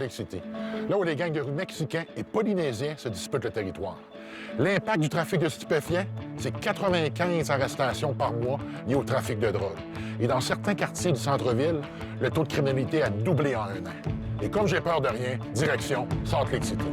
Lake City, là où les gangs de rue mexicains et polynésiens se disputent le territoire. L'impact du trafic de stupéfiants, c'est 95 arrestations par mois liées au trafic de drogue. Et dans certains quartiers du centre-ville, le taux de criminalité a doublé en 1 an. Et comme j'ai peur de rien, direction Salt Lake City.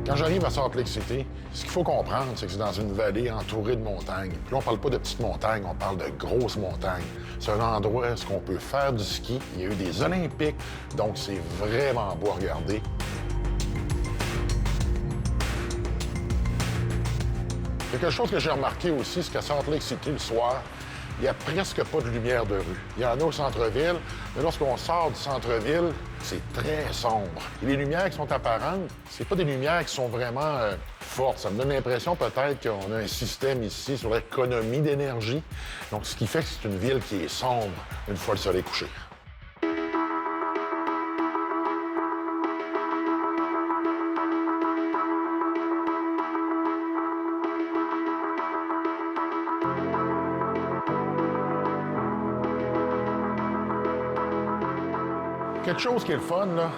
Quand j'arrive à Salt Lake City, ce qu'il faut comprendre, c'est que c'est dans une vallée entourée de montagnes. Puis là, on parle pas de petites montagnes, on parle de grosses montagnes. C'est un endroit où on peut faire du ski. Il y a eu des Olympiques, donc c'est vraiment beau à regarder. Quelque chose que j'ai remarqué aussi, c'est qu'à Salt Lake City, le soir, il n'y a presque pas de lumière de rue. Il y en a au centre-ville, mais lorsqu'on sort du centre-ville, c'est très sombre. Et les lumières qui sont apparentes, c'est pas des lumières qui sont vraiment fortes. Ça me donne l'impression peut-être qu'on a un système ici sur l'économie d'énergie. Donc, ce qui fait que c'est une ville qui est sombre une fois le soleil couché. Quelque chose qui est le fun, là,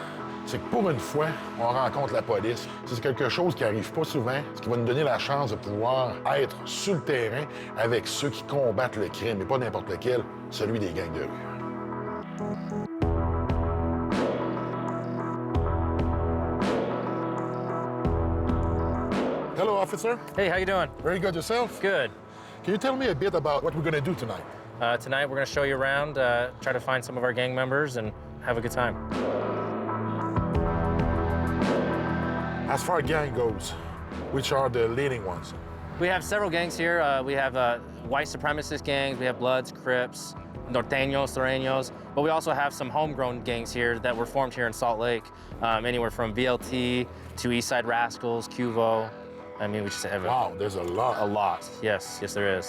c'est que pour une fois, on rencontre la police. C'est quelque chose qui n'arrive pas souvent, ce qui va nous donner la chance de pouvoir être sur le terrain avec ceux qui combattent le crime, et pas n'importe lequel, celui des gangs de rue. Hello, officer. Hey, how you doing? Very good. Yourself? Good. Can you tell me a bit about what we're going to do tonight? Tonight we're going to show you around, try to find some of our gang members, and have a good time. As far as gang goes, which are the leading ones? We have several gangs here. We have white supremacist gangs, we have Bloods, Crips, Norteños, Sureños, but we also have some homegrown gangs here that were formed here in Salt Lake, anywhere from BLT to Eastside Rascals, Cuvo. I mean, we just have Wow, there's a lot. A lot, yes, yes there is.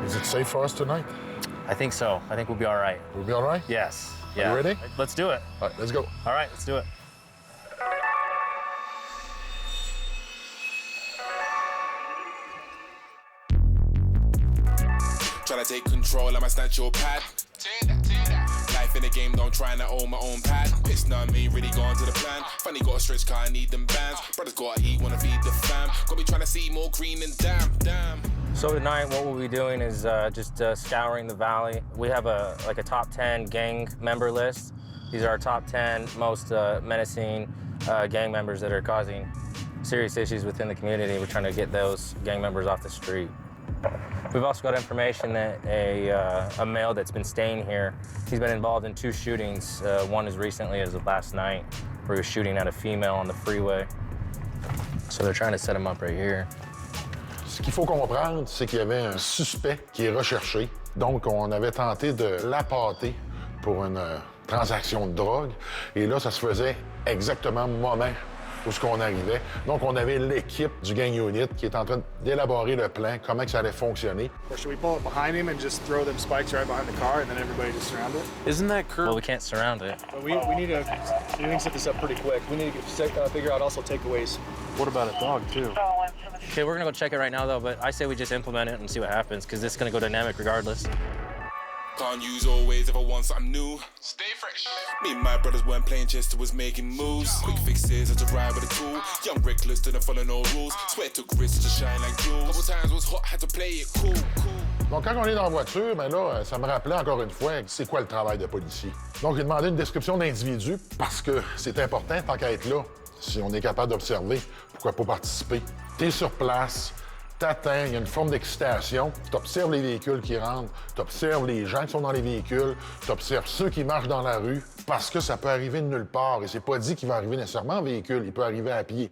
Is it safe for us tonight? I think so. I think we'll be all right. We'll be all right? Yes. Are Yeah. you ready? Let's do it. All right, let's go. All right, let's do it. Tryna take control, I might snatch your pad. Life in the game, don't try and own my own pad. It's not me, really going to the plan. Funny, got a stretch car, I need them bands. Brothers gotta eat, wanna feed the fam. Got me trying to see more green than damn. So tonight, what we'll be doing is just scouring the valley. We have a top 10 gang member list. These are our top 10 most menacing gang members that are causing serious issues within the community. We're trying to get those gang members off the street. We've also got information that a male that's been staying here, he's been involved in 2 shootings. One as recently as of last night, where he was shooting at a female on the freeway. So they're trying to set him up right here. Ce qu'il faut comprendre, c'est qu'il y avait un suspect qui est recherché. Donc, on avait tenté de l'appâter pour une transaction de drogue. Et là, ça se faisait exactement au moment où on arrivait. Donc, on avait l'équipe du gang unit qui est en train d'élaborer le plan, comment que ça allait fonctionner. Or should we pull it behind him and just throw them spikes right behind the car and then everybody just surround it? Isn't that curve? Well, we can't surround it. But we need to, we need to set this up pretty quick. We need to figure out also takeaways. What about a dog, too? Okay, we're gonna go check it right now, though, but I say we just implement it and see what happens, because this is gonna go dynamic regardless. Can't use always if I want something new. Stay fresh. Me and my brothers weren't playing chess, was making moves. Quick fixes, had to ride with a tool. Young reckless, didn't follow no rules. Sweat took risks to shine like jewels. Couple times was hot, had to play it cool. Donc, quand on est dans la voiture, ben là, ça me rappelait encore une fois, c'est quoi le travail de policier. Donc, j'ai demandé une description d'individu parce que c'est important, tant qu'à être là. Si on est capable d'observer, pourquoi pas participer? T'es sur place, t'attends, il y a une forme d'excitation, t'observes les véhicules qui rentrent, t'observes les gens qui sont dans les véhicules, t'observes ceux qui marchent dans la rue, parce que ça peut arriver de nulle part. Et c'est pas dit qu'il va arriver nécessairement en véhicule, il peut arriver à pied.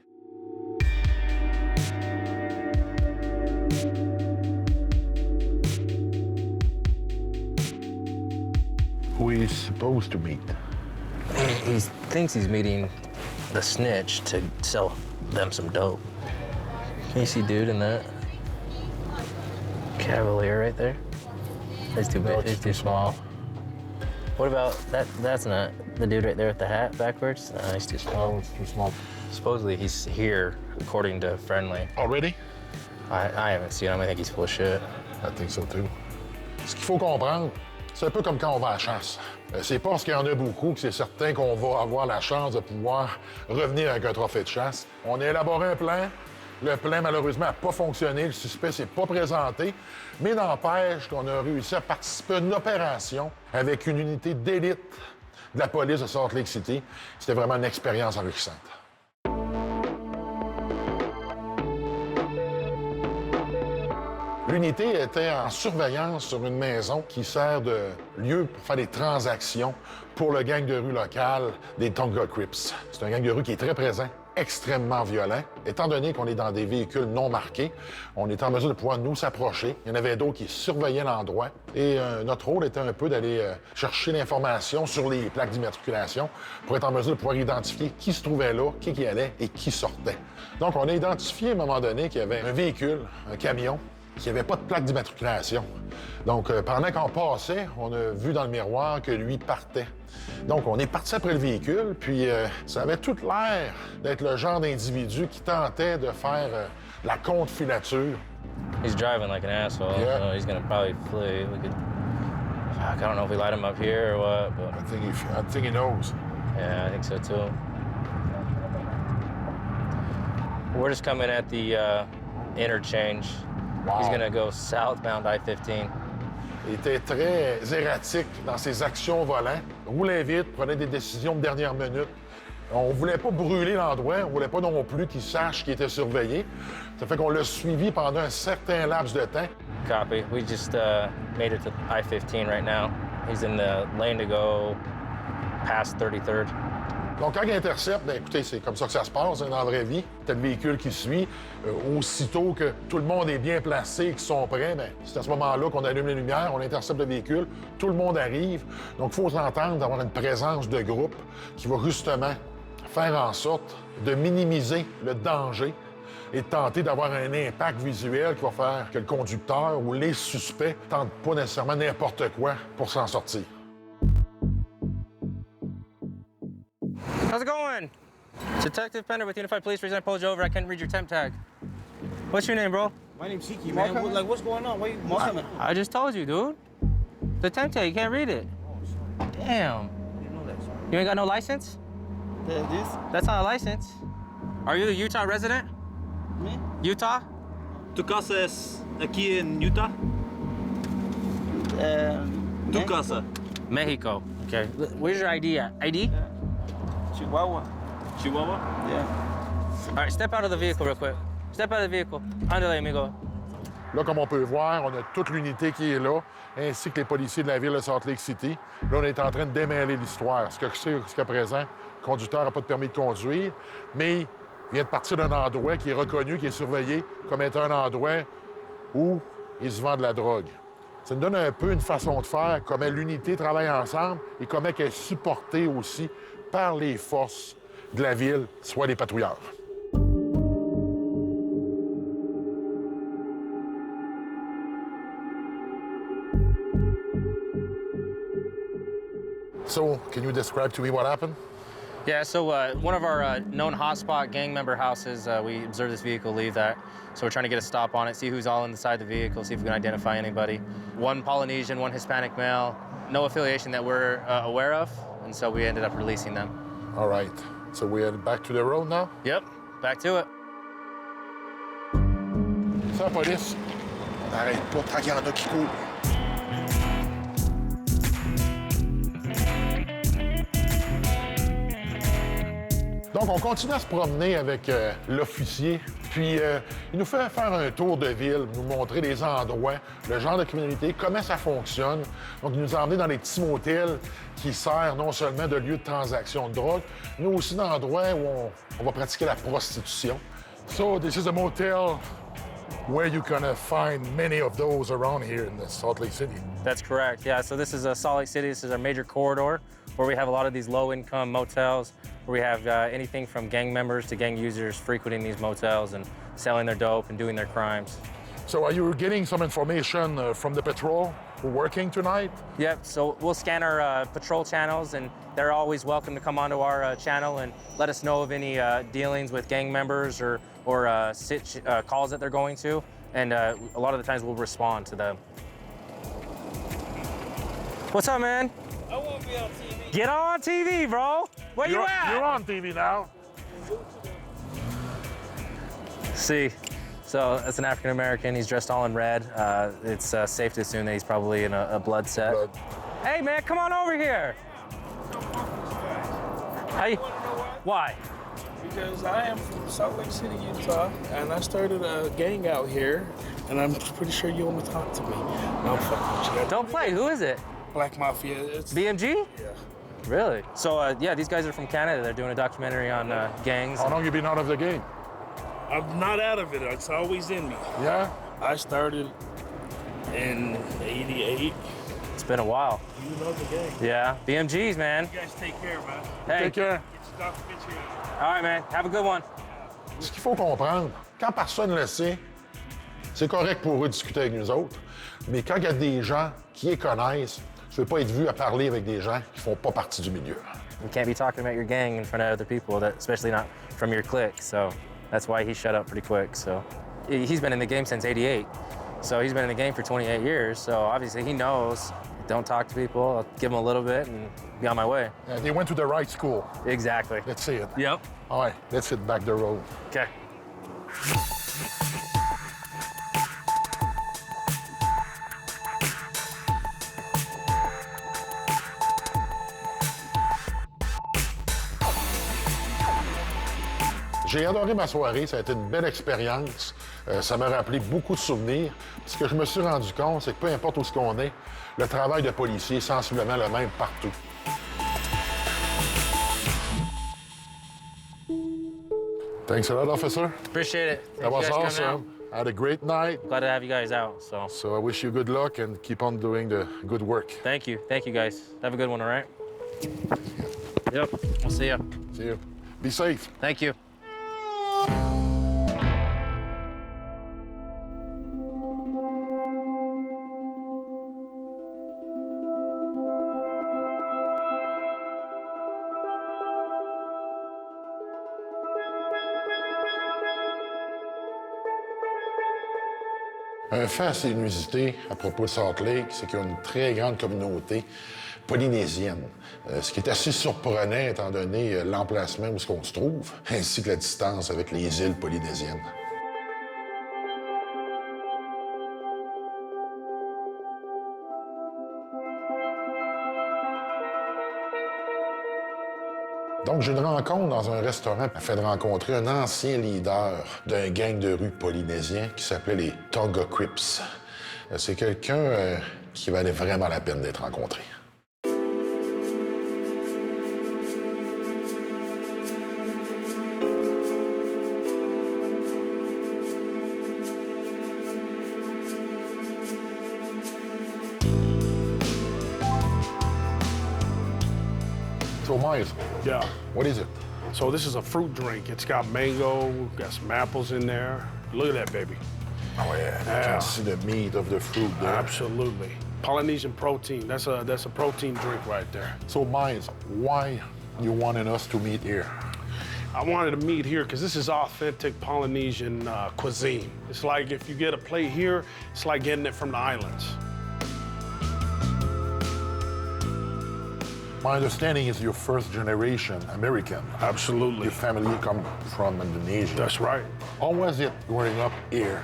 Who is supposed to meet? He thinks he's meeting the snitch to sell them some dope. Can you see dude in that Cavalier right there? It's too big, it's too small. What about that? That's not the dude right there with the hat backwards? No, he's too small. Oh, it's too small. Supposedly he's here, according to Friendly. Already? I haven't seen him. I think he's full of shit. I think so too. Ce qu'il faut comprendre, c'est un peu comme quand on va à la chasse. C'est pas parce qu'il y en a beaucoup que c'est certain qu'on va avoir la chance de pouvoir revenir avec un trophée de chasse. On a élaboré un plan. Le plan, malheureusement, n'a pas fonctionné. Le suspect s'est pas présenté. Mais n'empêche qu'on a réussi à participer à une opération avec une unité d'élite de la police de Salt Lake City. C'était vraiment une expérience enrichissante. L'unité était en surveillance sur une maison qui sert de lieu pour faire des transactions pour le gang de rue local des Tonga Crips. C'est un gang de rue qui est très présent, extrêmement violent. Étant donné qu'on est dans des véhicules non marqués, on est en mesure de pouvoir nous s'approcher. Il y en avait d'autres qui surveillaient l'endroit. Et notre rôle était un peu d'aller chercher l'information sur les plaques d'immatriculation pour être en mesure de pouvoir identifier qui se trouvait là, qui y allait et qui sortait. Donc, on a identifié à un moment donné qu'il y avait un véhicule, un camion, qui n'avait pas de plaque d'immatriculation. Donc, pendant qu'on passait, on a vu dans le miroir que lui partait. Donc, on est parti après le véhicule, puis ça avait tout l'air d'être le genre d'individu qui tentait de faire la contre-filature. He's driving like an asshole, Yeah. so he's gonna probably flee. Fuck, I don't know if we light him up here or what, but... I think he knows. Yeah, I think so too. We're just coming at the interchange. Wow. He's gonna go southbound I-15. Il était très erratique dans ses actions au volant, roulait vite, prenait des décisions de dernière minute. On voulait pas brûler l'endroit, on voulait pas non plus qu'il sache qu'il était surveillé. Ça fait qu'on l'a suivi pendant un certain laps de temps. Copy. We just made it to I-15 right now. He's in the lane to go past 33rd. Donc, quand il intercepte, bien, écoutez, c'est comme ça que ça se passe dans la vraie vie. T'as le véhicule qui suit. Aussitôt que tout le monde est bien placé, qu'ils sont prêts, bien, c'est à ce moment-là qu'on allume les lumières, on intercepte le véhicule, tout le monde arrive. Donc, il faut s'entendre d'avoir une présence de groupe qui va justement faire en sorte de minimiser le danger et de tenter d'avoir un impact visuel qui va faire que le conducteur ou les suspects tentent pas nécessairement n'importe quoi pour s'en sortir. How's it going? Detective Pender with Unified Police. Reason I pulled you over, I couldn't read your temp tag. What's your name, bro? My name's Siki, man. What's going on? Why you Mohammed? I just told you, dude. The temp tag, you can't read it. Damn. I didn't know that. You ain't got no license? This? That's not a license. Are you a Utah resident? Me? Utah? Tu casas aqui em Utah? Tu casa? Mexico. Okay. Where's your ID at? ID? Chihuahua. Chihuahua? Yeah. All right, step out of the vehicle real quick. Step out of the vehicle. Andale, amigo. Là, comme on peut voir, on a toute l'unité qui est là, ainsi que les policiers de la ville de Salt Lake City. Là, on est en train de démêler l'histoire. Ce que je sais jusqu'à présent, le conducteur n'a pas de permis de conduire, mais il vient de partir d'un endroit qui est reconnu, qui est surveillé comme étant un endroit où il se vend de la drogue. Ça nous donne un peu une façon de faire, comment l'unité travaille ensemble et comment elle est supportée aussi par les forces de la ville, soit les patrouilleurs. So, can you describe to me what happened? Yeah, so one of our known hotspot gang member houses, we observed this vehicle leave that. So we're trying to get a stop on it, see who's all inside the vehicle, see if we can identify anybody. One Polynesian, one Hispanic male, no affiliation that we're aware of, and so we ended up releasing them. All right. So we head back to the road now? Yep, back to it. C'est la police. On n'arrête pas tant qu'il y en a qui courent. Donc, on continue à se promener avec l'officier. Puis, il nous fait faire un tour de ville, nous montrer les endroits, le genre de criminalité, comment ça fonctionne. Donc, il nous a emmenés dans des petits motels qui servent non seulement de lieu de transaction de drogue, mais aussi d'endroits où on va pratiquer la prostitution. So, this is a motel where you're gonna find many of those around here in the Salt Lake City. That's correct, yeah. So this is Salt Lake City. This is our major corridor where we have a lot of these low-income motels, where we have anything from gang members to gang users frequenting these motels and selling their dope and doing their crimes. So are you getting some information from the patrol who are working tonight? Yep, so we'll scan our patrol channels, and they're always welcome to come onto our channel and let us know of any dealings with gang members or calls that they're going to, and a lot of the times we'll respond to them. What's up, man? I won't be on TV. Get on TV, bro. Where you at? You're on TV now. See, so that's an African American. He's dressed all in red. It's safe to assume that he's probably in a blood set. Blood. Hey, man, come on over here. Hey, why? Because I am from Salt Lake City, Utah, and I started a gang out here, and I'm pretty sure you want to talk to me. No, I'm fucking with you. Don't play. Who is it? Black Mafia. It's BMG? Yeah. Really? So, yeah, these guys are from Canada. They're doing a documentary on gangs. How long you been out of the game? I'm not out of it. It's always in me. Yeah? I started in '88. It's been a while. You know the gang. Yeah. BMGs, man. You guys take care, man. Hey. Take care. Get your stuff, get your... All right, man. Have a good one. Ce qu'il faut comprendre, quand personne ne le sait, c'est correct pour eux de discuter avec nous autres. Mais quand il y a des gens qui les connaissent, tu ne veux pas être vu à parler avec des gens qui font pas partie du milieu. You can't be talking about your gang in front of other people, especially not from your clique. So that's why he shut up pretty quick. So he's been in the game since '88. So he's been in the game for 28 years. So obviously he knows, don't talk to people. I'll give him a little bit and be on my way. Yeah, they went to the right school. Exactly. Let's see it. Yep. All right, let's hit back the road. Okay. J'ai adoré ma soirée, ça a été une belle expérience. Ça m'a rappelé beaucoup de souvenirs. Ce que je me suis rendu compte, c'est que peu importe où ce qu'on est, le travail de policier est sensiblement le même partout. Thanks a lot, officer. Appreciate it. That was awesome. I had a great night. Glad to have you guys out. So I wish you good luck and keep on doing the good work. Thank you. Thank you, guys. Have a good one, all right? Yep. I'll see you. See you. Be safe. Thank you. Un fait assez inusité à propos de Salt Lake, c'est qu'il y a une très grande communauté polynésienne. Ce qui est assez surprenant étant donné l'emplacement où on se trouve, ainsi que la distance avec les îles polynésiennes. Donc, j'ai une rencontre dans un restaurant afin de rencontrer un ancien leader d'un gang de rue polynésien qui s'appelait les Tonga Crips. C'est quelqu'un qui valait vraiment la peine d'être rencontré. So, Myers, Yeah. what is it? So this is a fruit drink. It's got mango, got some apples in there. Look at that, baby. Oh, yeah. You can see the meat of the fruit there. Absolutely. Polynesian protein. That's a protein drink right there. So, Myers, why you wanted us to meet here? I wanted to meet here because this is authentic Polynesian cuisine. It's like if you get a plate here, it's like getting it from the islands. My understanding is you're first generation American. Absolutely. Your family come from Indonesia. That's right. How was it growing up here?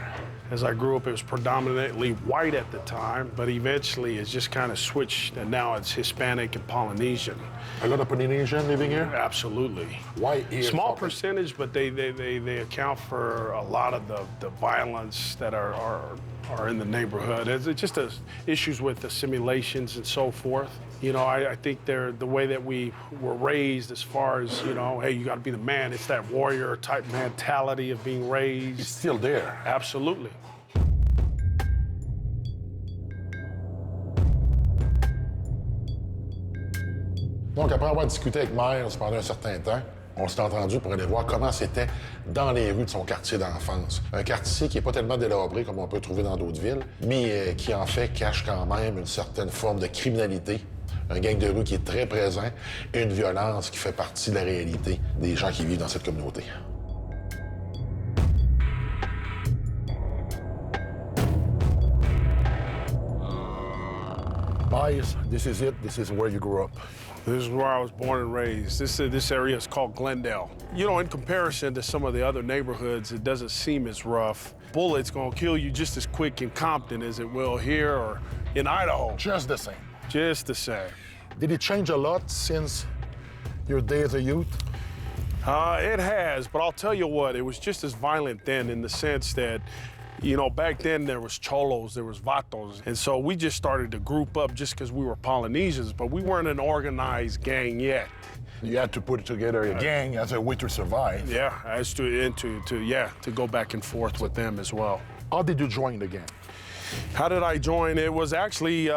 As I grew up, it was predominantly white at the time, but eventually it just kind of switched, and now it's Hispanic and Polynesian. A lot of Polynesian living here? Absolutely. Why here? Small percentage, but they account for a lot of the violence that are in the neighborhood. It's just issues with assimilations and so forth. You know, I think the way that we were raised as far as, you know, hey, you got to be the man. It's that warrior type mentality of being raised. It's still there. Absolutely. Donc, après avoir discuté avec Miles pendant un certain temps, on s'est entendu pour aller voir comment c'était dans les rues de son quartier d'enfance. Un quartier qui n'est pas tellement délabré comme on peut trouver dans d'autres villes, mais qui, en fait, cache quand même une certaine forme de criminalité. Un gang de rue qui est très présent et une violence qui fait partie de la réalité des gens qui vivent dans cette communauté. Miles, this is it. This is where you grew up. This is where I was born and raised. This area is called Glendale. You know, in comparison to some of the other neighborhoods, it doesn't seem as rough. Bullets gonna kill you just as quick in Compton as it will here or in Idaho. Just the same. Just the same. Did it change a lot since your day as a youth? It has, but I'll tell you what, it was just as violent then in the sense that, you know, back then there was cholos, there was vatos, and so we just started to group up just because we were Polynesians, but we weren't an organized gang yet. You had to put together a gang as a way to survive. Yeah, as to go back and forth with them as well. How did you join the gang? How did I join? It was actually,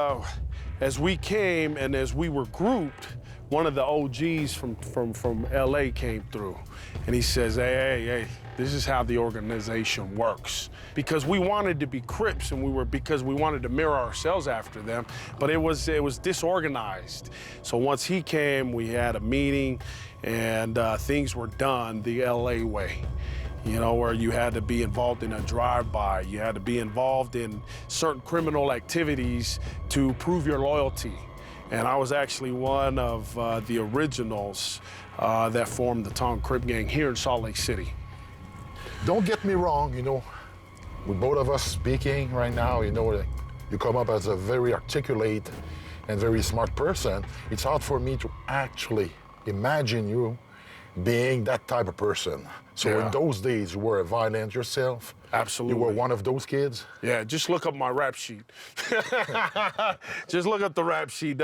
as we came and as we were grouped, one of the OGs from LA came through, and he says, hey, this is how the organization works. Because we wanted to be Crips, and because we wanted to mirror ourselves after them, but it was disorganized. So once he came, we had a meeting, and things were done the LA way. You know, where you had to be involved in a drive-by, you had to be involved in certain criminal activities to prove your loyalty. And I was actually one of the originals that formed the Tom Crip gang here in Salt Lake City. Don't get me wrong, you know, with both of us speaking right now, you know, you come up as a very articulate and very smart person. It's hard for me to actually imagine you being that type of person. So in those days, you were violent yourself. Absolutely. You were one of those kids? Yeah, just look up my rap sheet. Just look up the rap sheet.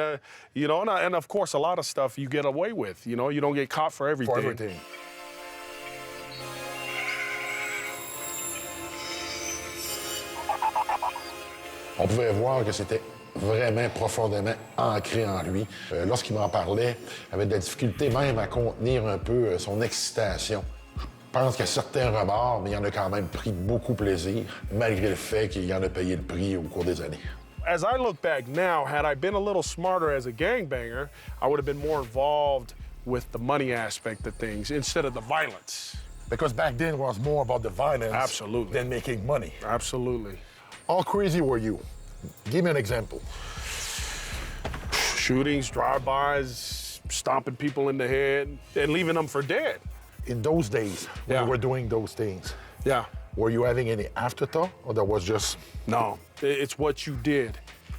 You know, and of course, a lot of stuff you get away with. You know, you don't get caught for everything. For everything. On pouvait voir que c'était vraiment profondément ancré en lui. Lorsqu'il m'en parlait, il avait de la difficulté même à contenir un peu son excitation. Je pense qu'il y a certains remords, mais il en a quand même pris beaucoup plaisir, malgré le fait qu'il en a payé le prix au cours des années. As I look back now, had I been a little smarter as a gangbanger, I would have been more involved with the money aspect of things instead of the violence. Because back then it was more about the violence Absolutely. than making money. Absolutely. How crazy were you? Give me an example. Shootings, drive-bys, stomping people in the head, and leaving them for dead. In those days, when you were doing those things, were you having any afterthought, or that was just... No, it's what you did.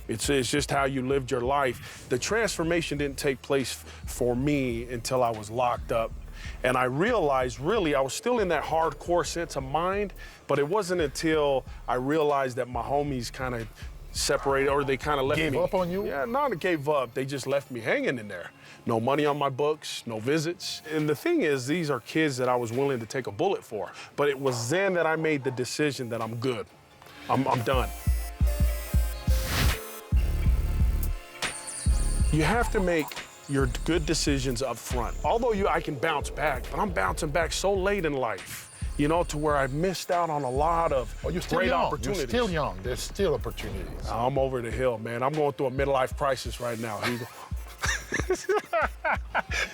It's just how you lived your life. The transformation didn't take place for me until I was locked up. And I realized, really, I was still in that hardcore sense of mind, but it wasn't until I realized that my homies kind of separated, or they kind of left me. Gave up on you? Yeah, not they gave up. They just left me hanging in there. No money on my books, no visits. And the thing is, these are kids that I was willing to take a bullet for. But it was then that I made the decision that I'm good. I'm done. You have to make your good decisions up front. Although I can bounce back, but I'm bouncing back so late in life, you know, to where I missed out on a lot of great opportunities. You're still young. There's still opportunities. I'm over the hill, man. I'm going through a midlife crisis right now.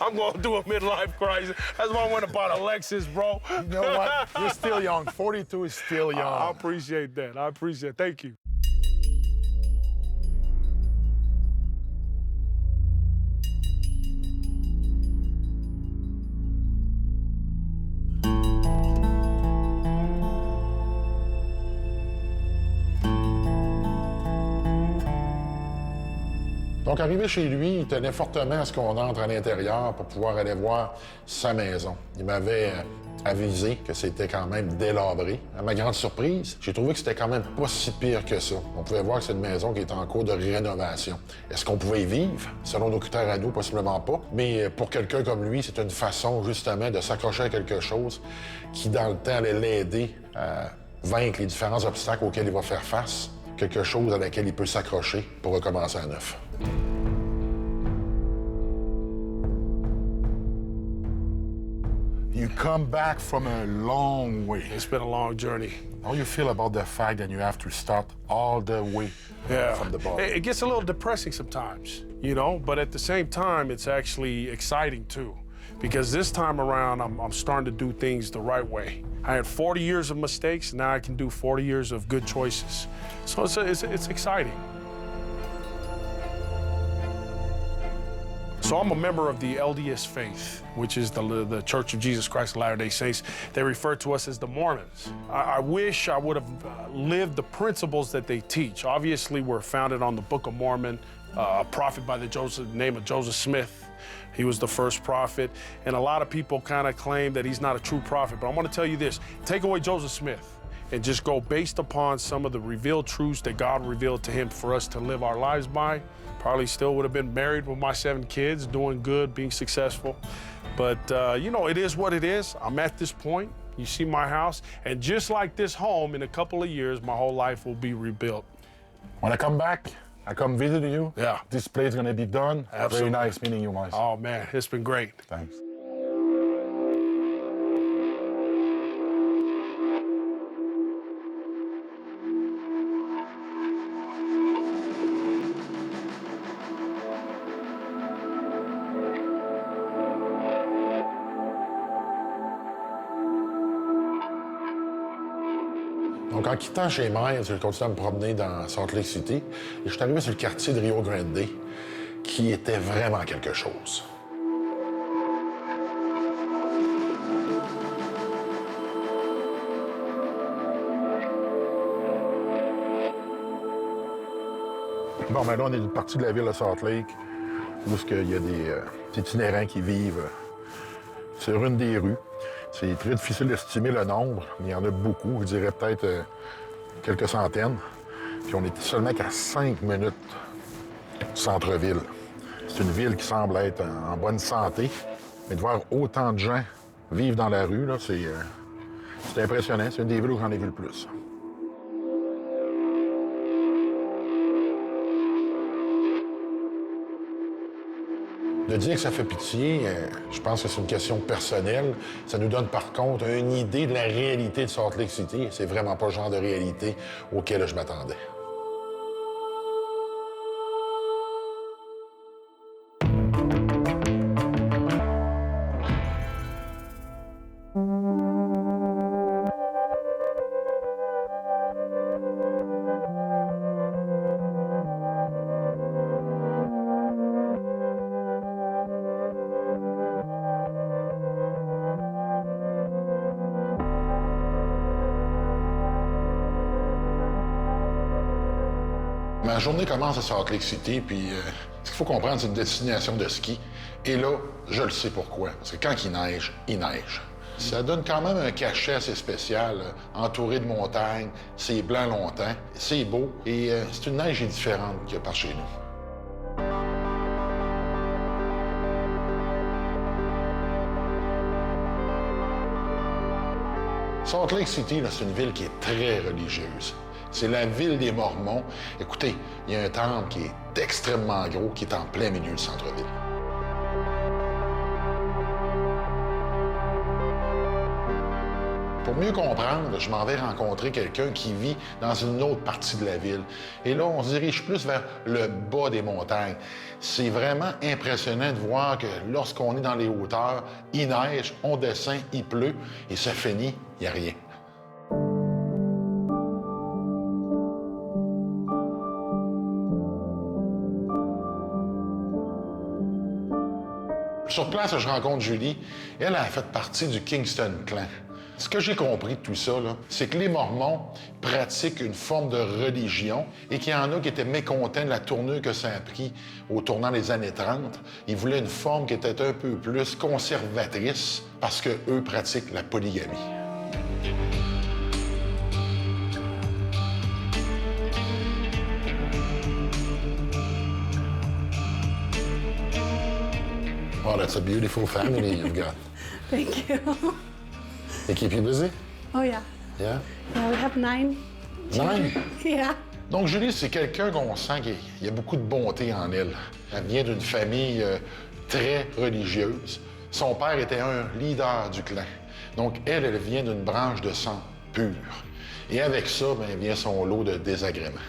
I'm going through a midlife crisis. That's why I went and bought a Lexus, bro. You know what? You're still young. 42 is still young. I appreciate that. I appreciate it. Thank you. Donc, arrivé chez lui, il tenait fortement à ce qu'on entre à l'intérieur pour pouvoir aller voir sa maison. Il m'avait avisé que c'était quand même délabré. À ma grande surprise, j'ai trouvé que c'était quand même pas si pire que ça. On pouvait voir que c'est une maison qui est en cours de rénovation. Est-ce qu'on pouvait y vivre? Selon nos critères à nous, possiblement pas. Mais pour quelqu'un comme lui, c'est une façon, justement, de s'accrocher à quelque chose qui, dans le temps, allait l'aider à vaincre les différents obstacles auxquels il va faire face. Quelque chose à laquelle il peut s'accrocher pour recommencer à neuf. You come back from a long way. It's been a long journey. How you feel about the fact that you have to start all the way from the bottom? It gets a little depressing sometimes, you know, but at the same time, it's actually exciting too. Because this time around, I'm starting to do things the right way. I had 40 years of mistakes, now I can do 40 years of good choices. So it's exciting. So I'm a member of the LDS faith, which is the Church of Jesus Christ of Latter-day Saints. They refer to us as the Mormons. I wish I would have lived the principles that they teach. Obviously, we're founded on the Book of Mormon, a prophet by the name of Joseph Smith. He was the first prophet, and a lot of people kind of claim that he's not a true prophet. But I want to tell you this, take away Joseph Smith and just go based upon some of the revealed truths that God revealed to him for us to live our lives by. Probably still would have been married with my 7 kids, doing good, being successful. But, you know, it is what it is. I'm at this point. You see my house. And just like this home, in a couple of years, my whole life will be rebuilt. When I come back, I come visit you. Yeah. This play's gonna be done. Absolutely. Very nice meeting you, guys. Oh, man, it's been great. Thanks. Donc, en quittant chez Meth, j'ai continué à me promener dans Salt Lake City et je suis arrivé sur le quartier de Rio Grande, qui était vraiment quelque chose. Bon, ben là, on est une partie de la ville de Salt Lake où il y a des itinérants qui vivent sur une des rues. C'est très difficile d'estimer le nombre, mais il y en a beaucoup, je dirais peut-être quelques centaines. Puis on est seulement qu'à 5 minutes du centre-ville. C'est une ville qui semble être en bonne santé, mais de voir autant de gens vivre dans la rue, là, c'est impressionnant. C'est une des villes où j'en ai vu le plus. De dire que ça fait pitié, je pense que c'est une question personnelle. Ça nous donne par contre une idée de la réalité de Salt Lake City. C'est vraiment pas le genre de réalité auquel je m'attendais. Ma journée commence à Salt Lake City, puis ce qu'il faut comprendre, c'est une destination de ski. Et là, je le sais pourquoi. Parce que quand il neige, il neige. Ça donne quand même un cachet assez spécial, entouré de montagnes, c'est blanc longtemps, c'est beau, et c'est une neige différente qu'il y a par chez nous. Salt Lake City, c'est une ville qui est très religieuse. C'est la ville des Mormons. Écoutez, il y a un temple qui est extrêmement gros, qui est en plein milieu du centre-ville. Pour mieux comprendre, je m'en vais rencontrer quelqu'un qui vit dans une autre partie de la ville. Et là, on se dirige plus vers le bas des montagnes. C'est vraiment impressionnant de voir que lorsqu'on est dans les hauteurs, il neige, on descend, il pleut, et ça finit, il n'y a rien. Sur place, je rencontre Julie. Elle a fait partie du Kingston clan. Ce que j'ai compris de tout ça, c'est que les Mormons pratiquent une forme de religion et qu'il y en a qui étaient mécontents de la tournure que ça a pris au tournant des années 30. Ils voulaient une forme qui était un peu plus conservatrice parce qu'eux pratiquent la polygamie. Oh, that's a beautiful family you've got. Thank you. They keep you busy? Oh, yeah. Yeah? Yeah, we have 9. 9? Yeah. Donc, Julie, c'est quelqu'un qu'on sent qu'il y a beaucoup de bonté en elle. Elle vient d'une famille très religieuse. Son père était un leader du clan. Donc, elle vient d'une branche de sang pur. Et avec ça, bien, vient son lot de désagréments.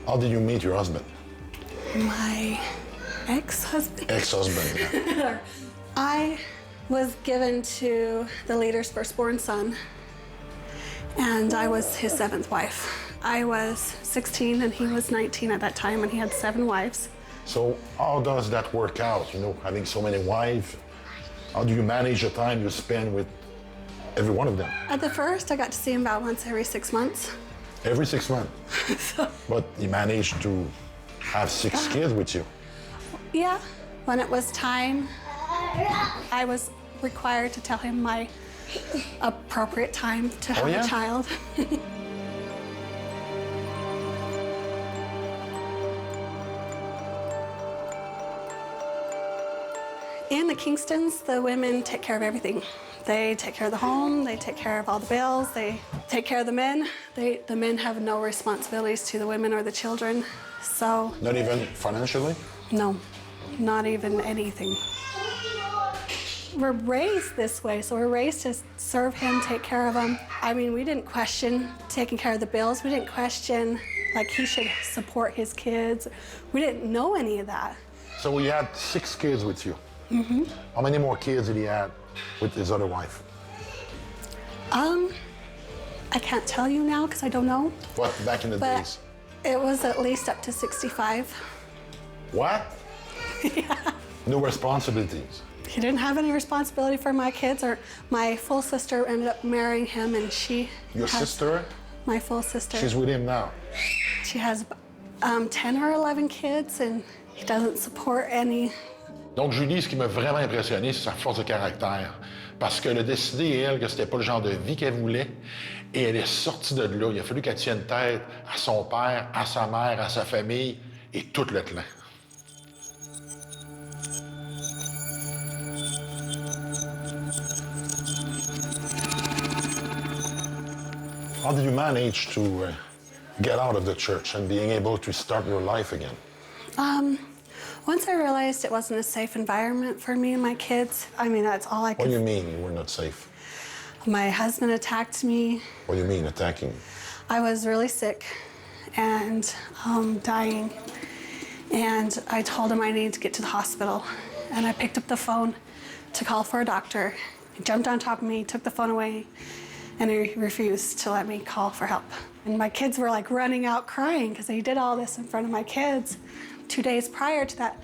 How did you meet your husband? My ex-husband. Ex-husband, yeah. I was given to the leader's firstborn son, and I was his 7th wife. I was 16 and he was 19 at that time, and he had 7 wives. So how does that work out, you know, having so many wives? How do you manage the time you spend with every one of them? At the first, I got to see him about once every 6 months. Every 6 months? But you managed to have 6 kids with you? Yeah, when it was time, I was required to tell him my appropriate time to have a child. In the Kingstons, the women take care of everything. They take care of the home, they take care of all the bills, they take care of the men. The men have no responsibilities to the women or the children, so... Not even financially? No, not even anything. We're raised this way, so we're raised to serve him, take care of him. I mean, we didn't question taking care of the bills. We didn't question, like, he should support his kids. We didn't know any of that. So he had 6 kids with you? Mm-hmm. How many more kids did he have with his other wife? I can't tell you now because I don't know. What, back in the But days? it was at least up to 65. What? Yeah. No responsibilities? He didn't have any responsibility for my kids, or my full sister ended up marrying him, and she... Your sister? My full sister. She's with him now? She has 10 or 11 kids, and he doesn't support any. Donc, Julie, ce qui m'a vraiment impressionné, c'est sa force de caractère. Parce qu'elle a décidé, elle, que c'était pas le genre de vie qu'elle voulait. Et elle est sortie de là. Il a fallu qu'elle tienne tête à son père, à sa mère, à sa famille et tout le clan. How did you manage to get out of the church and being able to start your life again? Once I realized it wasn't a safe environment for me and my kids, I mean, that's all I could... What do you mean you were not safe? My husband attacked me. What do you mean, attacking? I was really sick and dying. And I told him I needed to get to the hospital. And I picked up the phone to call for a doctor. He jumped on top of me, took the phone away, and he refused to let me call for help. And my kids were like running out crying because he did all this in front of my kids. 2 days prior to that,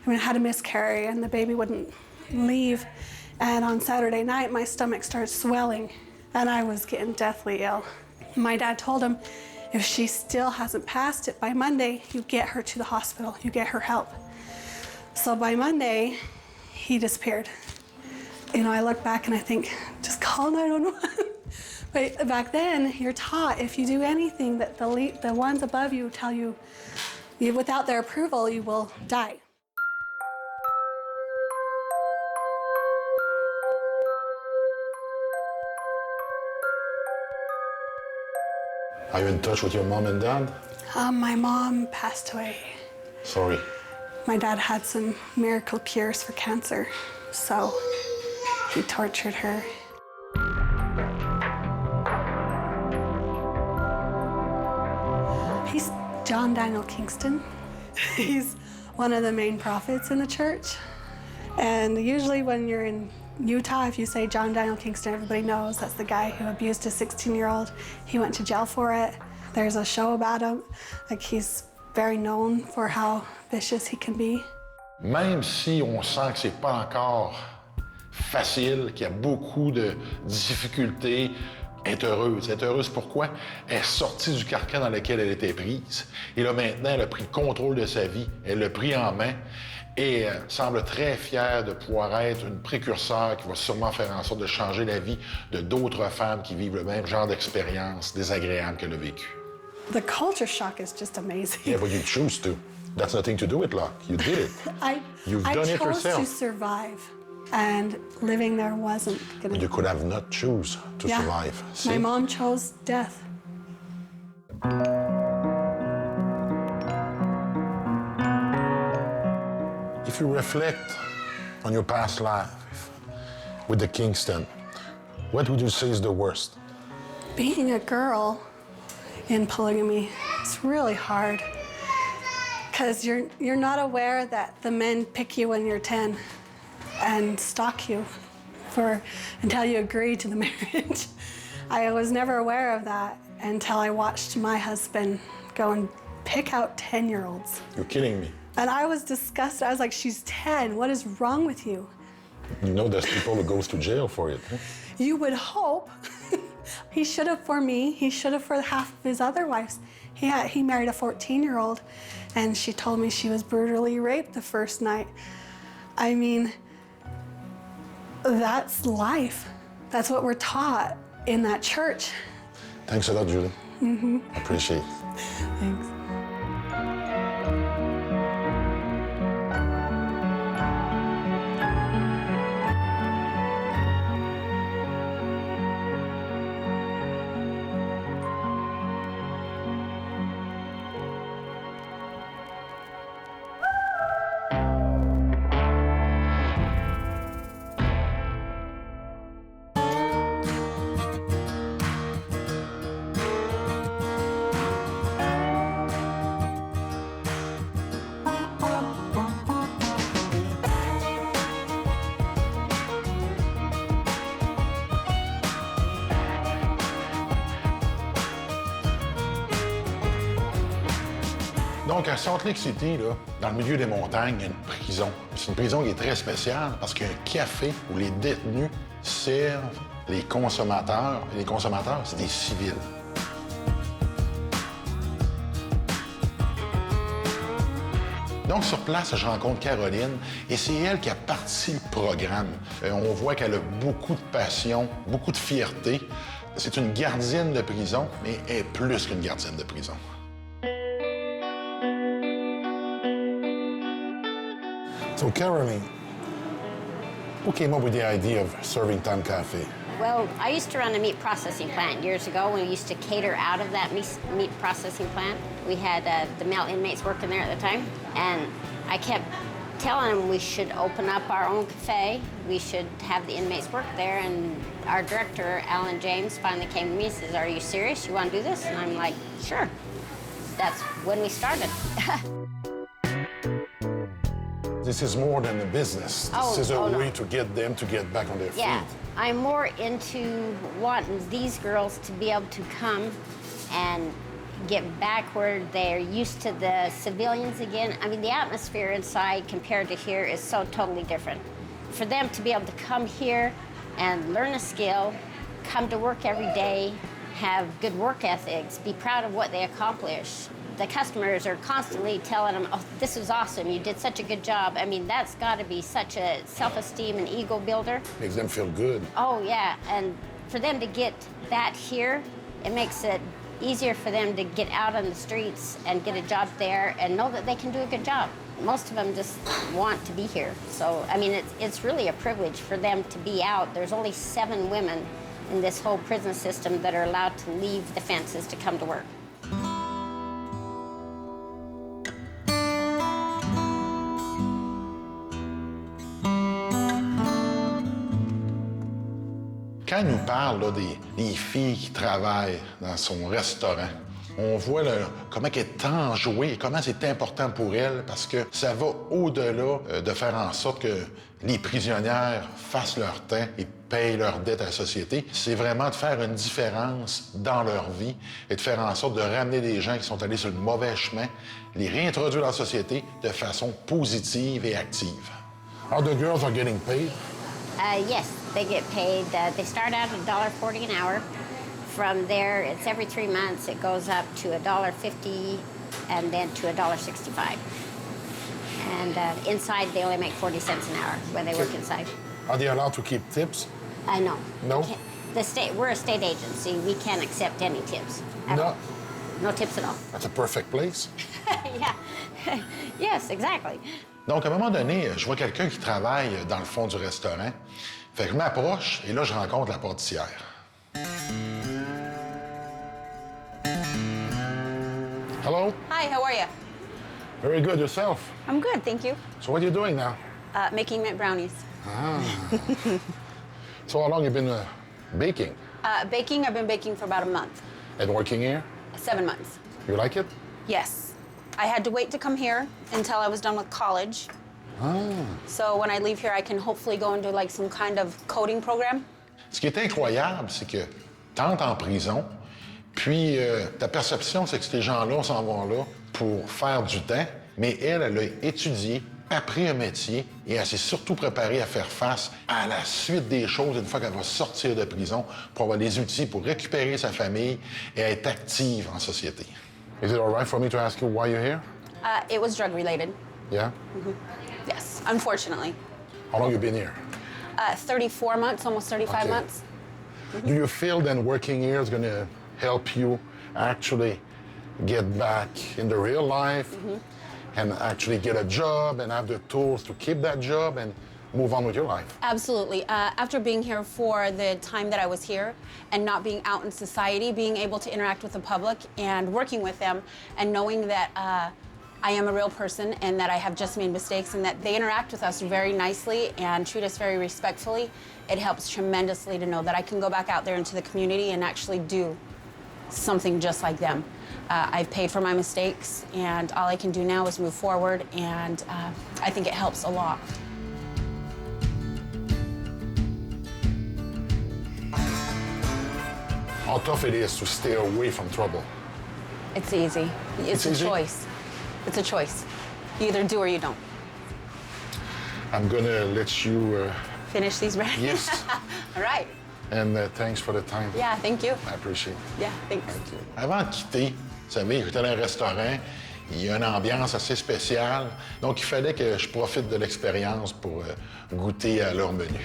I had a miscarry and the baby wouldn't leave. And on Saturday night, my stomach started swelling and I was getting deathly ill. My dad told him, if she still hasn't passed it by Monday, you get her to the hospital, you get her help. So by Monday, he disappeared. You know, I look back and I think, just call 911. But back then, you're taught if you do anything that the ones above you tell you, without their approval, you will die. Are you in touch with your mom and dad? My mom passed away. Sorry. My dad had some miracle cures for cancer, so he tortured her. John Daniel Kingston. He's one of the main prophets in the church. And usually when you're in Utah, if you say John Daniel Kingston, everybody knows that's the guy who abused a 16-year-old. He went to jail for it. There's a show about him. Like, he's very known for how vicious he can be. Même si on sent que c'est pas encore facile, qu'il y a beaucoup de difficultés, elle est heureuse. Elle est heureuse pourquoi? Elle est sortie du carcan dans lequel elle était prise. Et là, maintenant, elle a pris le contrôle de sa vie. Elle l'a pris en main. Et semble très fière de pouvoir être une précurseur qui va sûrement faire en sorte de changer la vie de d'autres femmes qui vivent le même genre d'expérience désagréable qu'elle a vécue. The culture shock is just amazing. Yeah, but you choose to. That's nothing to do with luck. You did it. You've done it chose yourself. to survive, and living there wasn't gonna. You could have not choose to survive. See? My mom chose death. If you reflect on your past life with the Kingston, what would you say is the worst? Being a girl in polygamy is really hard because you're not aware that the men pick you when you're 10 and stalk you until you agree to the marriage. I was never aware of that until I watched my husband go and pick out 10-year-olds. You're kidding me. And I was disgusted. I was like, she's 10. What is wrong with you? You know there's people who goes to jail for it. Huh? You would hope. He should have for me. He should have for half of his other wives. He married a 14-year-old, and she told me she was brutally raped the first night. I mean, that's life. That's what we're taught in that church. Thanks a lot, Julie. Mm-hmm. I appreciate it. Thanks. Donc, à Salt Lake City, là, dans le milieu des montagnes, il y a une prison. C'est une prison qui est très spéciale parce qu'il y a un café où les détenus servent les consommateurs. Et les consommateurs, c'est des civils. Donc, sur place, je rencontre Caroline et c'est elle qui a parti le programme. On voit qu'elle a beaucoup de passion, beaucoup de fierté. C'est une gardienne de prison, mais elle est plus qu'une gardienne de prison. So, Caroline, who came up with the idea of Serving Time Cafe? Well, I used to run a meat processing plant years ago. We used to cater out of that meat processing plant. We had the male inmates working there at the time, and I kept telling them we should open up our own cafe. We should have the inmates work there, and our director, Alan James, finally came to me and says, "Are you serious? You want to do this?" And I'm like, "Sure." That's when we started. This is more than a business. This is a way to get them to get back on their feet. Yeah, I'm more into wanting these girls to be able to come and get back where they're used to the civilians again. I mean, the atmosphere inside compared to here is so totally different. For them to be able to come here and learn a skill, come to work every day, have good work ethics, be proud of what they accomplish. The customers are constantly telling them, "Oh, this was awesome. You did such a good job." I mean, that's got to be such a self-esteem and ego builder. Makes them feel good. Oh, yeah. And for them to get that here, it makes it easier for them to get out on the streets and get a job there and know that they can do a good job. Most of them just want to be here. So, I mean, it's really a privilege for them to be out. There's only 7 women in this whole prison system that are allowed to leave the fences to come to work. Quand elle nous parle là, des filles qui travaillent dans son restaurant, On voit comment elle est enjouée et comment c'est important pour elle parce que ça va au-delà de faire en sorte que les prisonnières fassent leur temps et payent leurs dettes à la société. C'est vraiment de faire une différence dans leur vie et de faire en sorte de ramener des gens qui sont allés sur le mauvais chemin, les réintroduire dans la société de façon positive et active. How the girls are getting paid? Yes, they get paid. They start out at $1.40 an hour. From there, it's every 3 months. It goes up to $1.50 and then to $1.65. And inside, they only make 40 cents an hour when they work inside. Are they allowed to keep tips? No. No? We're a state agency. We can't accept any tips. No. No tips at all. That's a perfect place. Yeah. Yes, exactly. Donc, à un moment donné, je vois quelqu'un qui travaille dans le fond du restaurant. Fait que je m'approche et là, je rencontre la pâtissière. Hello? Hi, how are you? Very good. Yourself? I'm good, thank you. So what are you doing now? Making mint brownies. Ah. So how long you been baking? Baking, I've been baking for about a month. And working here? 7 months. You like it? Yes. I had to wait to come here until I was done with college. Ah. So when I leave here, I can hopefully go into like some kind of coding program. Ce qui est incroyable, c'est que t'entres en prison, puis ta perception, c'est que ces gens-là s'en vont là pour faire du temps, mais elle a étudié, appris un métier et elle s'est surtout préparée à faire face à la suite des choses une fois qu'elle va sortir de prison pour avoir les outils pour récupérer sa famille et être active en société. Is it all right for me to ask you why you're here? It was drug related. Yeah? Yes, unfortunately. How long you been here? 34 months, almost 35 Okay. months. Do you feel that working here is going to help you actually get back in the real life and actually get a job and have the tools to keep that job and move on with your life? Absolutely. After being here for the time that I was here and not being out in society, being able to interact with the public and working with them and knowing that I am a real person and that I have just made mistakes and that they interact with us very nicely and treat us very respectfully, it helps tremendously to know that I can go back out there into the community and actually do something just like them. I've paid for my mistakes and all I can do now is move forward, and I think it helps a lot. How tough it is to stay away from trouble? It's easy. It's a easy? choice. It's a choice. You either do or you don't. I'm going to let you... Finish these brownies? Yes. All right. And thanks for the time. Yeah, thank you. I appreciate it. Yeah, thanks. Thank you. Avant de quitter, vous savez, j'étais dans un restaurant, il y a une ambiance assez spéciale, donc il fallait que je profite de l'expérience pour goûter à leur menu.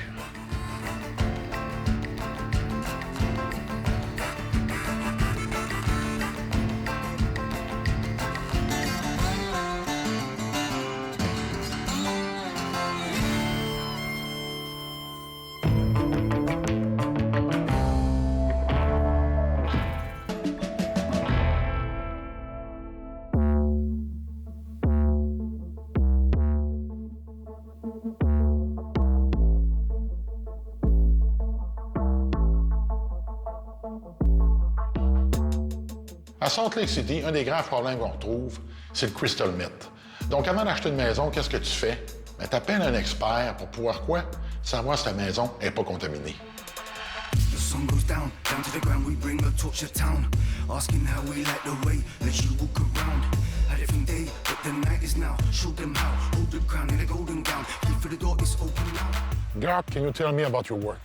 À Salt Lake City, un des graves problèmes qu'on retrouve, c'est le crystal meth. Donc, avant d'acheter une maison, qu'est-ce que tu fais? Ben, tu appelles un expert pour pouvoir quoi? Savoir si ta maison n'est pas contaminée. The sun goes down to the ground, we bring a torch to town. Asking how we like the way, let you walk around. A different day, but the night is now. Show them how, hold the crown in a golden gown. Keep for the door, it's open now. Gart, can you tell me about your work?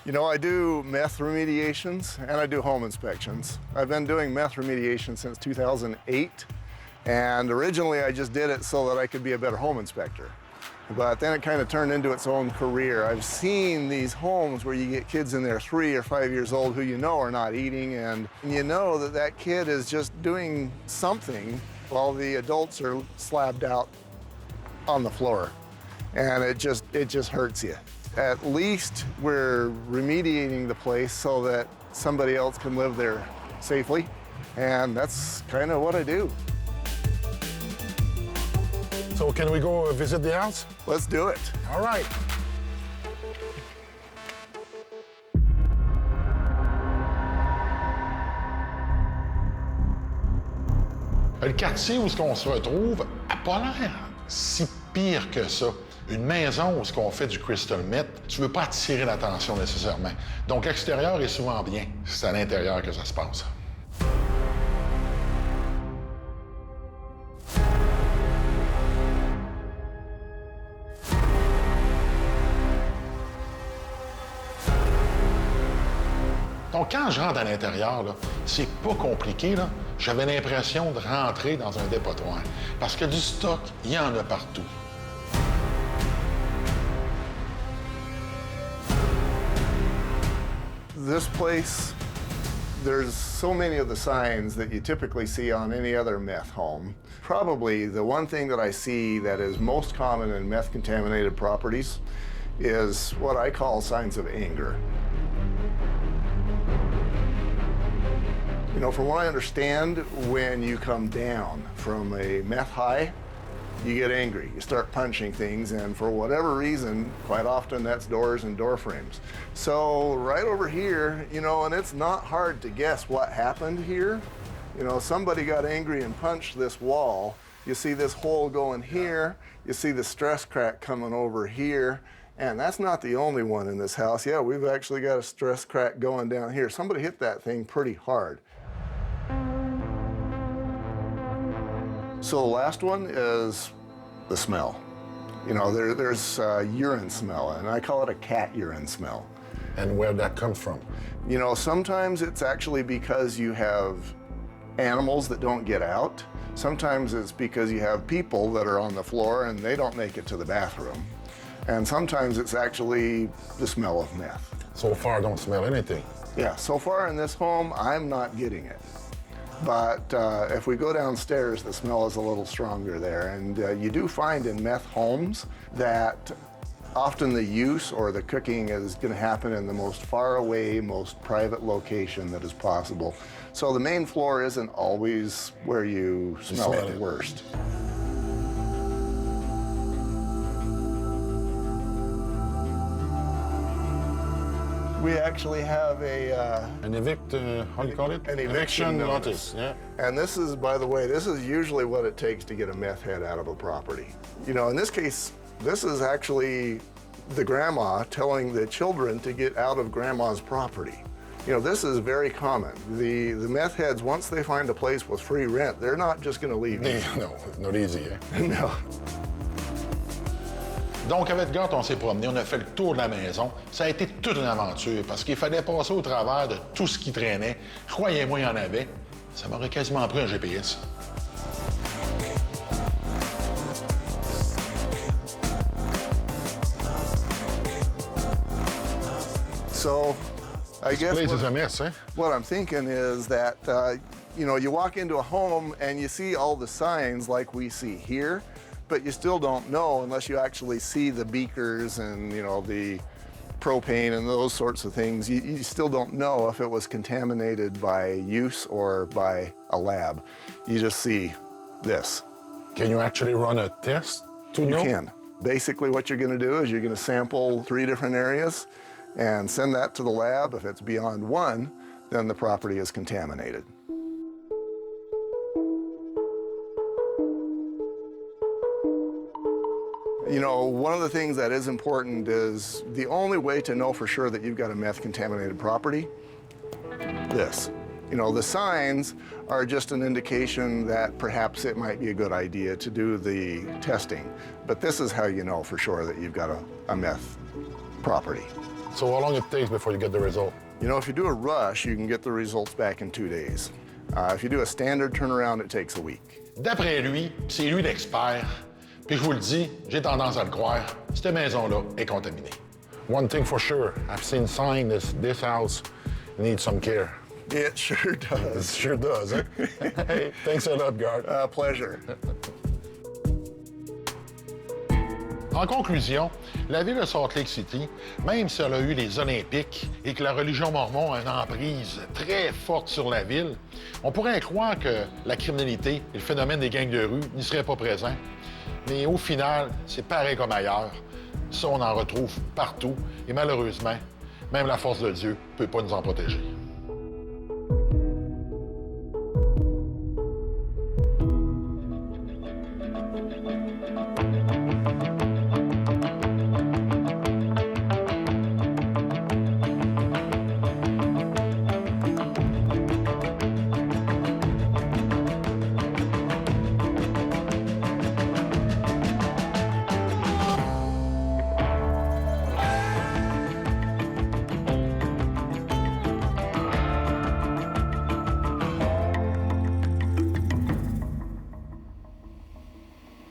You know, I do meth remediations and I do home inspections. I've been doing meth remediation since 2008, and originally I just did it so that I could be a better home inspector. But then it kind of turned into its own career. I've seen these homes where you get kids in there 3 or 5 years old who you know are not eating, and you know that that kid is just doing something while the adults are slabbed out on the floor. And it just hurts you. At least we're remediating the place so that somebody else can live there safely, and that's kind of what I do. So can we go visit the house? Let's do it. All right. Le quartier où on se retrouve n'a pas l'air si pire que ça. Une maison où on fait du crystal meth, tu veux pas attirer l'attention nécessairement. Donc l'extérieur est souvent bien. C'est à l'intérieur que ça se passe. Donc, quand je rentre à l'intérieur, c'est pas compliqué. J'avais l'impression de rentrer dans un dépotoir. Parce que du stock, il y en a partout. This place, there's so many of the signs that you typically see on any other meth home. Probably the one thing that I see that is most common in meth-contaminated properties is what I call signs of anger. You know, from what I understand, when you come down from a meth high, you get angry. You start punching things, and for whatever reason, quite often that's doors and door frames. So right over here, you know, and it's not hard to guess what happened here. You know, somebody got angry and punched this wall. You see this hole going here. You see the stress crack coming over here. And that's not the only one in this house. Yeah, we've actually got a stress crack going down here. Somebody hit that thing pretty hard. So the last one is the smell. You know, there's urine smell, and I call it a cat urine smell. And where'd that come from? You know, sometimes it's actually because you have animals that don't get out. Sometimes it's because you have people that are on the floor and they don't make it to the bathroom. And sometimes it's actually the smell of meth. So far, I don't smell anything. Yeah, so far in this home, I'm not getting it. But if we go downstairs, the smell is a little stronger there. And you do find in meth homes that often the use or the cooking is going to happen in the most far away, most private location that is possible. So the main floor isn't always where you smell it worst. We actually have an how do you call it? An eviction notice. Yeah. And this is, by the way, this is usually what it takes to get a meth head out of a property. You know, in this case, this is actually the grandma telling the children to get out of grandma's property. You know, this is very common. The meth heads, once they find a place with free rent, they're not just going to leave. No, not easy, hein? No. Donc, avec Gart, on s'est promené, on a fait le tour de la maison. Ça a été toute une aventure parce qu'il fallait passer au travers de tout ce qui traînait. Croyez-moi, il y en avait. Ça m'aurait quasiment pris un GPS. So, I guess This place is a mess, eh? what I'm thinking is that, you know, you walk into a home and you see all the signs like we see here, but you still don't know unless you actually see the beakers and, you know, the propane and those sorts of things. You still don't know if it was contaminated by use or by a lab. You just see this. Can you actually run a test to know? You can. Basically what you're going to do is you're going to sample 3 different areas and send that to the lab. If it's beyond 1, then the property is contaminated. You know, one of the things that is important is the only way to know for sure that you've got a meth-contaminated property, this. You know, the signs are just an indication that perhaps it might be a good idea to do the testing. But this is how you know for sure that you've got a meth property. So how long it takes before you get the result? You know, if you do a rush, you can get the results back in 2 days. If you do a standard turnaround, it takes a week. D'après lui, c'est lui l'expert. Puis je vous le dis, j'ai tendance à le croire, cette maison-là est contaminée. One thing for sure, I've seen signs this house needs some care. It sure does. It sure does, hein? Hey, thanks a lot, Gart. Pleasure. En conclusion, la ville de Salt Lake City, même si elle a eu les Olympiques et que la religion mormon a une emprise très forte sur la ville, on pourrait croire que la criminalité et le phénomène des gangs de rue n'y seraient pas présents. Mais au final, c'est pareil comme ailleurs. Ça, on en retrouve partout. Et malheureusement, même la force de Dieu ne peut pas nous en protéger.